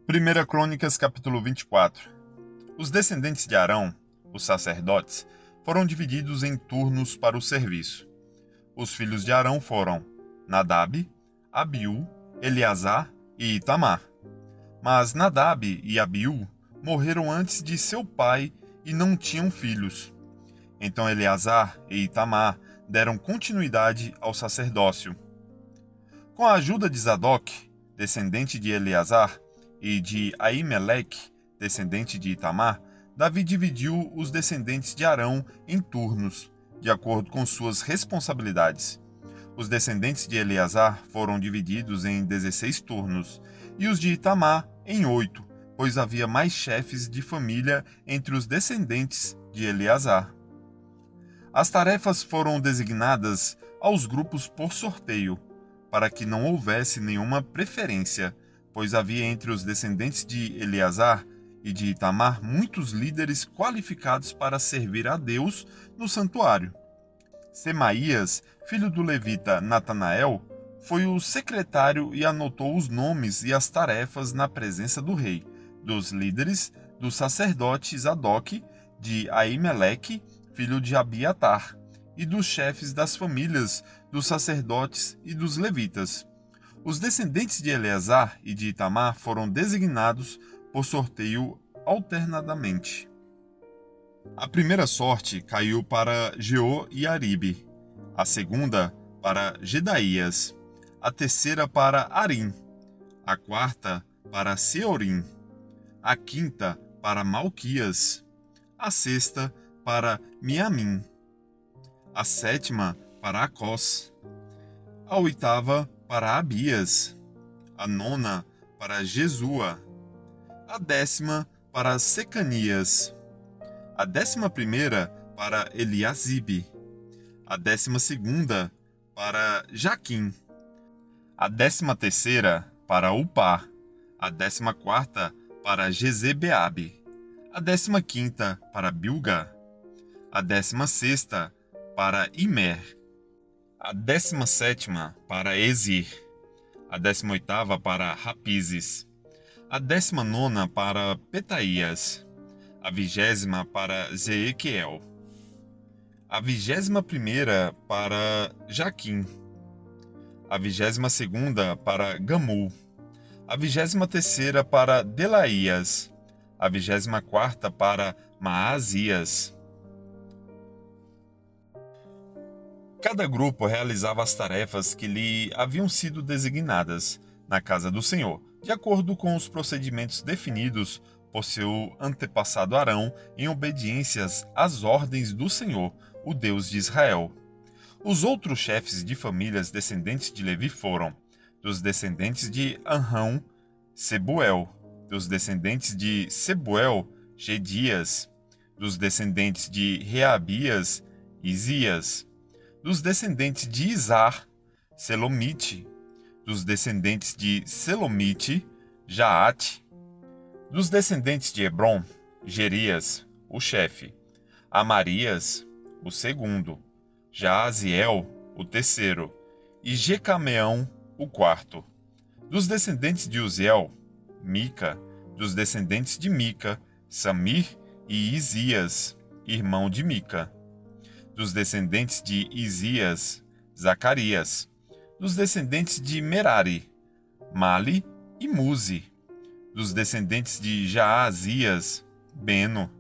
Primeira Crônicas, capítulo 24. Os descendentes de Arão, os sacerdotes, foram divididos em turnos para o serviço. Os filhos de Arão foram Nadab, Abiú, Eleazar e Itamar. Mas Nadab e Abiú morreram antes de seu pai e não tinham filhos. Então Eleazar e Itamar deram continuidade ao sacerdócio. Com a ajuda de Zadok, descendente de Eleazar, e de Aimeleque, descendente de Itamar, Davi dividiu os descendentes de Arão em turnos, de acordo com suas responsabilidades. Os descendentes de Eleazar foram divididos em 16 turnos, e os de Itamar em 8, pois havia mais chefes de família entre os descendentes de Eleazar. As tarefas foram designadas aos grupos por sorteio, para que não houvesse nenhuma preferência, pois havia entre os descendentes de Eleazar e de Itamar muitos líderes qualificados para servir a Deus no santuário. Semaías, filho do levita Natanael, foi o secretário e anotou os nomes e as tarefas na presença do rei, dos líderes, do sacerdote Zadok, de Aimeleque, filho de Abiatar, e dos chefes das famílias dos sacerdotes e dos levitas. Os descendentes de Eleazar e de Itamar foram designados por sorteio alternadamente. A primeira sorte caiu para Jeoiaribe, a segunda para Jedaías, a terceira para Arim, a quarta para Seorim, a quinta para Malquias, a sexta para Miamim, a sétima para Acós, a oitava para Abias, a nona para Jesua, a décima para Secanias, a 11ª para Eliasibe, a 12ª para Jaquim, a 13ª para Upá, a 14ª para Jezebeabe, a 15ª para Bilga, a 16ª para Imer, a 17ª para Ezir, a 18ª para Rapizes, a 19ª para Petaías, a 20ª para Zeequiel, a 21ª para Jaquim, a 22ª para Gamul, a 23ª para Delaías, a 24ª para Maasias. Cada grupo realizava as tarefas que lhe haviam sido designadas na casa do Senhor, de acordo com os procedimentos definidos por seu antepassado Arão, em obediência às ordens do Senhor, o Deus de Israel. Os outros chefes de famílias descendentes de Levi foram: dos descendentes de Anrão, Sebuel; dos descendentes de Sebuel, Gedias; dos descendentes de Reabias, Isias; dos descendentes de Izar, Selomite; dos descendentes de Selomite, Jaate; dos descendentes de Hebron, Jerias, o chefe; Amarias, o segundo; Jaaziel, o terceiro; e Jecameão, o quarto. Dos descendentes de Uziel, Mica; dos descendentes de Mica, Samir e Isias, irmão de Mica; dos descendentes de Isias, Zacarias; dos descendentes de Merari, Mali e Muzi; dos descendentes de Jaazias, Beno;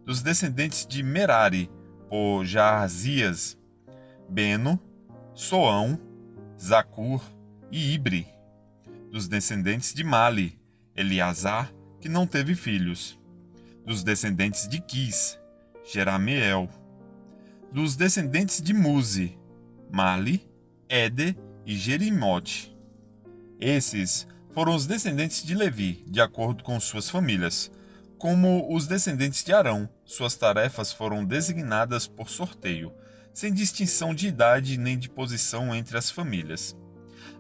dos descendentes de Merari, por Jaazias, Beno, Soão, Zacur e Ibre; dos descendentes de Mali, Eleazar, que não teve filhos; dos descendentes de Quis, Jerameel; dos descendentes de Muzi, Mali, Ede e Jerimote. Esses foram os descendentes de Levi, de acordo com suas famílias. Como os descendentes de Arão, suas tarefas foram designadas por sorteio, sem distinção de idade nem de posição entre as famílias.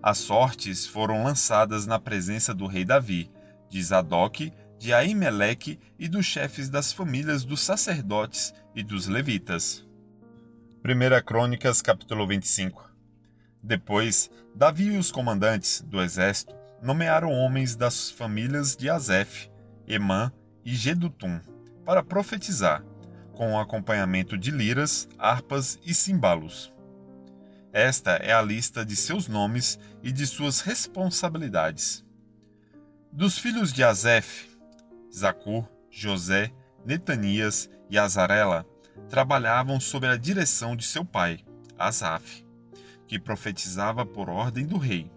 As sortes foram lançadas na presença do rei Davi, de Zadok, de Aimeleque e dos chefes das famílias dos sacerdotes e dos levitas. 1 Crônicas, capítulo 25. Depois, Davi e os comandantes do exército nomearam homens das famílias de Asef, Emã e Gedutum para profetizar, com o acompanhamento de liras, harpas e cimbalos. Esta é a lista de seus nomes e de suas responsabilidades. Dos filhos de Asef, Zacur, José, Netanias e Azarela trabalhavam sob a direção de seu pai, Asaf, que profetizava por ordem do rei.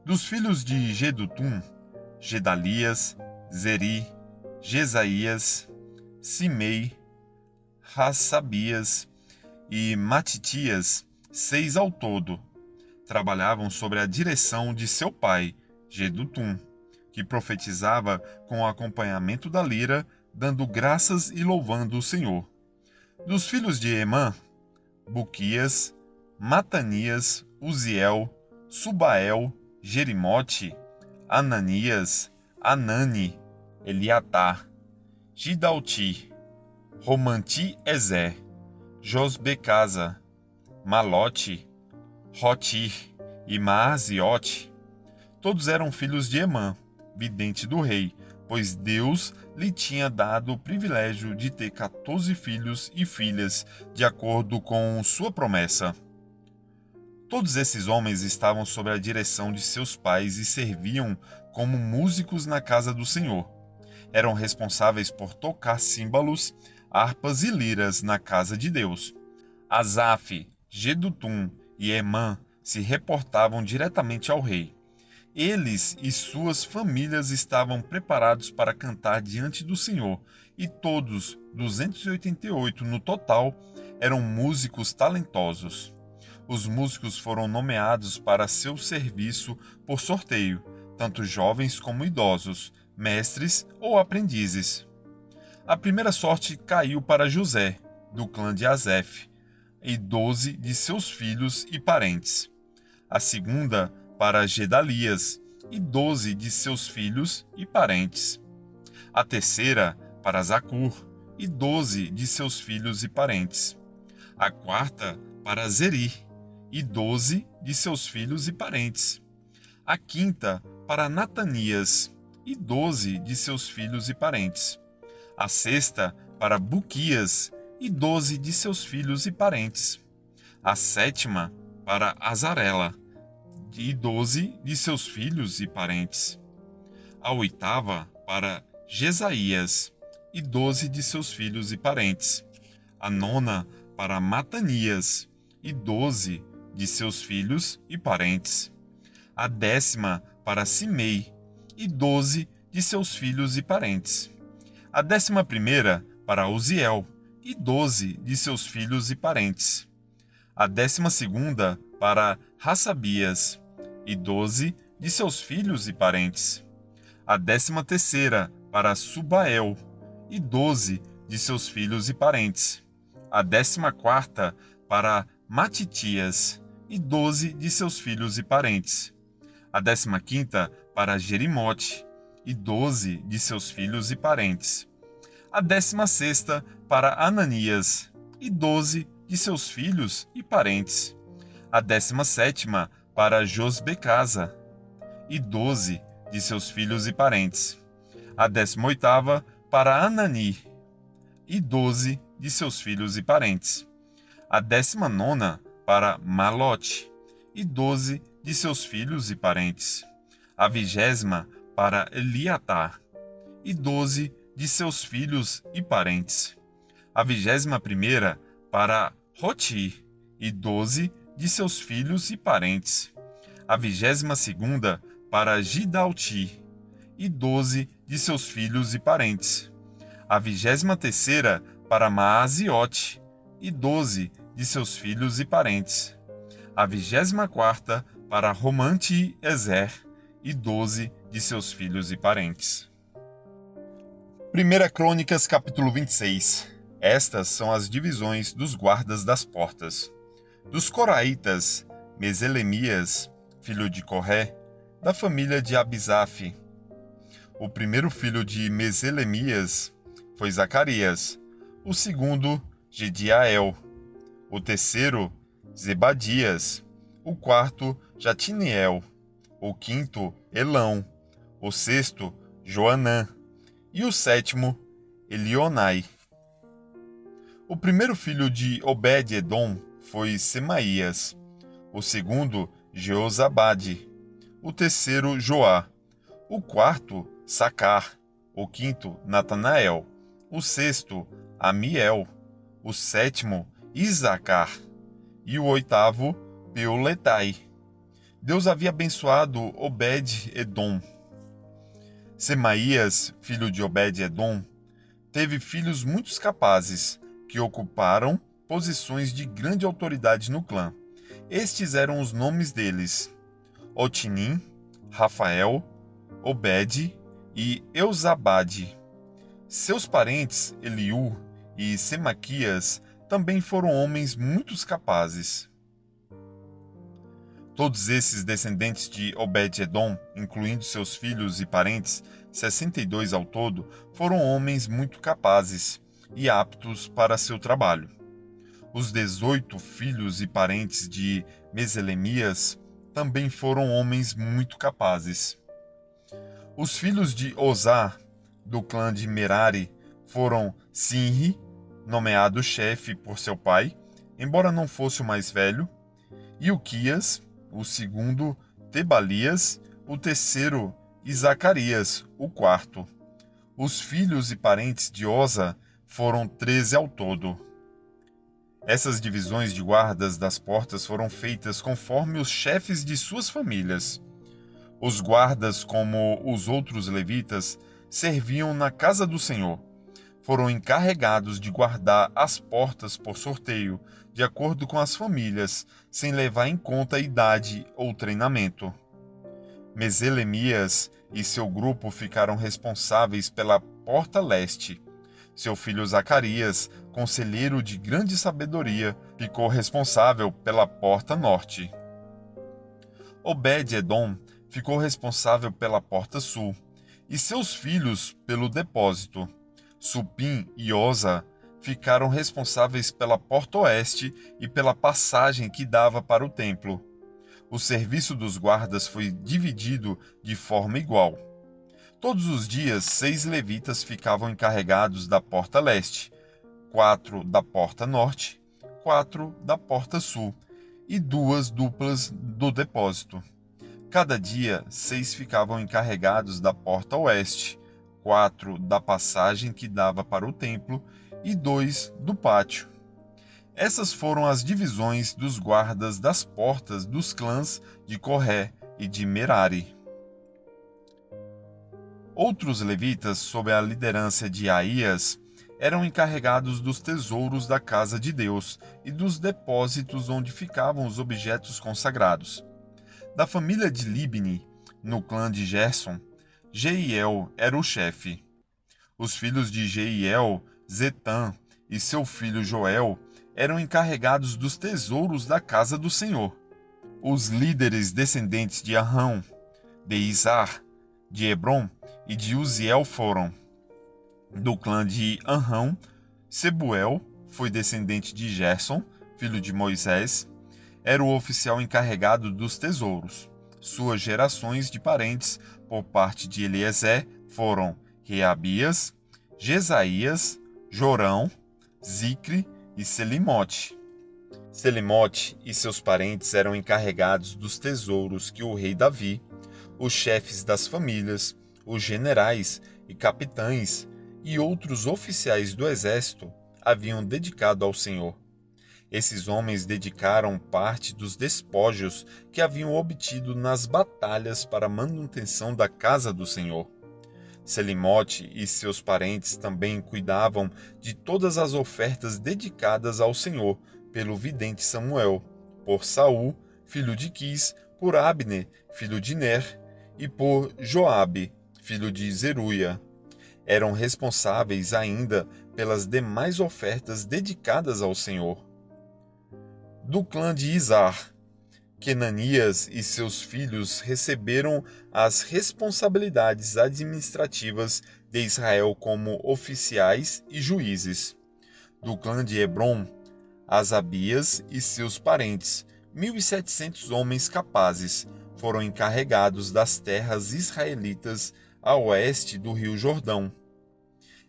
Dos filhos de Gedutum, Gedalias, Zeri, Jesaías, Simei, Hassabias e Matitias, 6 ao todo, trabalhavam sob a direção de seu pai, Gedutum, que profetizava com o acompanhamento da lira, dando graças e louvando o Senhor. Dos filhos de Emã, Buquias, Matanias, Uziel, Subael, Jerimote, Ananias, Anani, Eliatar, Gidalti, Romanti-Ezer, Josbecasa, Malote, Roti e Maaziote. Todos eram filhos de Emã, vidente do rei, pois Deus lhe tinha dado o privilégio de ter 14 filhos e filhas, de acordo com sua promessa. Todos esses homens estavam sob a direção de seus pais e serviam como músicos na casa do Senhor. Eram responsáveis por tocar símbolos, harpas e liras na casa de Deus. Asaf, Gedutum e Emã se reportavam diretamente ao rei. Eles e suas famílias estavam preparados para cantar diante do Senhor, e todos, 288 no total, eram músicos talentosos. Os músicos foram nomeados para seu serviço por sorteio, tanto jovens como idosos, mestres ou aprendizes. A primeira sorte caiu para José, do clã de Asef, e 12 de seus filhos e parentes. A segunda para Gedalias, e 12 de seus filhos e parentes. A terceira para Zacur, e 12 de seus filhos e parentes. A quarta para Zeri, e 12 de seus filhos e parentes. A quinta para Natanias, e 12 de seus filhos e parentes. A sexta para Buquias, e 12 de seus filhos e parentes. A sétima para Azarela, e 12 de seus filhos e parentes. A oitava para Jesaías, e 12 de seus filhos e parentes. A nona para Matanias, e 12 de seus filhos e parentes. A décima para Simei, e 12 de seus filhos e parentes. A 11ª para Uziel, e 12 de seus filhos e parentes. A 12ª para Hassabias, e 12 de seus filhos e parentes. A 13ª para Subael, e 12 de seus filhos e parentes. A 14ª para Matitias, e 12 de seus filhos e parentes. A 15ª para Jerimote, e 12 de seus filhos e parentes. A 16ª para Ananias, e 12 de seus filhos e parentes. A 17ª para Josbecasa, e 12 de seus filhos e parentes. A 18ª para Anani, e 12 de seus filhos e parentes. A 19ª para Malote, e 12 de seus filhos e parentes. A 20ª para Eliatar, e 12 de seus filhos e parentes. A 21ª para Roti, e 12 de seus filhos e parentes. A 22ª para Gidalti, e 12 de seus filhos e parentes. A 23ª para Maaziote, e 12 de seus filhos e parentes. A 24ª para Romanti-Ezer, e 12 de seus filhos e parentes. 1 Crônicas, capítulo 26. Estas são as divisões dos guardas das portas. Dos coraitas, Meselemias, filho de Corré, da família de Abisaf. O primeiro filho de Meselemias foi Zacarias, o segundo, Jediael, o terceiro, Zebadias, o quarto, Jatiniel, o quinto, Elão, o sexto, Joanã, e o sétimo, Elionai. O primeiro filho de Obed-edom foi Semaías, o segundo, Jeozabade, o terceiro, Joá, o quarto, Sacar, o quinto, Natanael, o sexto, Amiel, o sétimo, Isacar, e o oitavo, Peuletai. Deus havia abençoado Obed-edom. Semaías, filho de Obed-edom, teve filhos muito capazes, que ocuparam posições de grande autoridade no clã. Estes eram os nomes deles: Otinim, Rafael, Obed e Eusabade. Seus parentes, Eliú e Semaquias, também foram homens muito capazes. Todos esses descendentes de Obed-edom, incluindo seus filhos e parentes, 62 ao todo, foram homens muito capazes e aptos para seu trabalho. Os 18 filhos e parentes de Meselemias também foram homens muito capazes. Os filhos de Osá, do clã de Merari, foram Sinri, nomeado chefe por seu pai, embora não fosse o mais velho, Ilquias, o segundo, Tebalias, o terceiro, e Zacarias, o quarto. Os filhos e parentes de Osa foram 13 ao todo. Essas divisões de guardas das portas foram feitas conforme os chefes de suas famílias. Os guardas, como os outros levitas, serviam na casa do Senhor. Foram encarregados de guardar as portas por sorteio, de acordo com as famílias, sem levar em conta a idade ou treinamento. Meselemias e seu grupo ficaram responsáveis pela porta leste. Seu filho Zacarias, conselheiro de grande sabedoria, ficou responsável pela porta norte. Obed-edom ficou responsável pela porta sul, e seus filhos pelo depósito. Supim e Oza ficaram responsáveis pela porta oeste e pela passagem que dava para o templo. O serviço dos guardas foi dividido de forma igual. Todos os dias, 6 levitas ficavam encarregados da porta leste, 4 da porta norte, 4 da porta sul e 2 duplas do depósito. Cada dia, 6 ficavam encarregados da porta oeste, 4 da passagem que dava para o templo e 2 do pátio. Essas foram as divisões dos guardas das portas dos clãs de Corré e de Merari. Outros levitas, sob a liderança de Aías, eram encarregados dos tesouros da casa de Deus e dos depósitos onde ficavam os objetos consagrados. Da família de Libni, no clã de Gerson, Jeiel era o chefe. Os filhos de Jeiel, Zetã e seu filho Joel, eram encarregados dos tesouros da casa do Senhor. Os líderes descendentes de Arão, de Izar, de Hebron e de Uziel foram: do clã de Arão, Sebuel foi descendente de Gerson, filho de Moisés, era o oficial encarregado dos tesouros. Suas gerações de parentes, por parte de Eliezer, foram Reabias, Jesaías, Jorão, Zicre e Selimote. Selimote e seus parentes eram encarregados dos tesouros que o rei Davi, os chefes das famílias, os generais e capitães e outros oficiais do exército haviam dedicado ao Senhor. Esses homens dedicaram parte dos despojos que haviam obtido nas batalhas para a manutenção da casa do Senhor. Selimote e seus parentes também cuidavam de todas as ofertas dedicadas ao Senhor pelo vidente Samuel, por Saul, filho de Quis, por Abner, filho de Ner, e por Joabe, filho de Zeruia. Eram responsáveis ainda pelas demais ofertas dedicadas ao Senhor. Do clã de Izar, Quenanias e seus filhos receberam as responsabilidades administrativas de Israel como oficiais e juízes. Do clã de Hebron, Asabias e seus parentes, 1.700 homens capazes, foram encarregados das terras israelitas a oeste do Rio Jordão.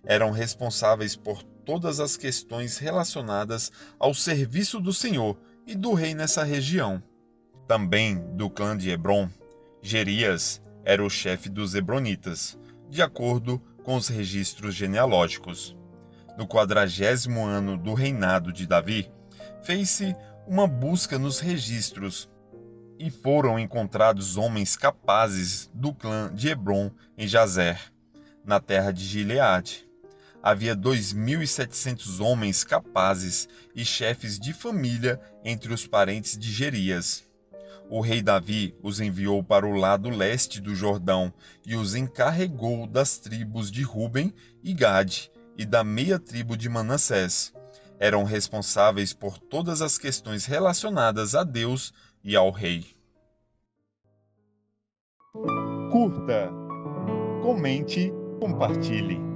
Eram responsáveis por todas as questões relacionadas ao serviço do Senhor e do rei nessa região. Também do clã de Hebron, Jerias era o chefe dos Hebronitas, de acordo com os registros genealógicos. No 40º ano do reinado de Davi, fez-se uma busca nos registros e foram encontrados homens capazes do clã de Hebron em Jazer, na terra de Gileade. Havia 2.700 homens capazes e chefes de família entre os parentes de Jerias. O rei Davi os enviou para o lado leste do Jordão e os encarregou das tribos de Ruben e Gade e da meia tribo de Manassés. Eram responsáveis por todas as questões relacionadas a Deus e ao rei. Curta, comente, compartilhe.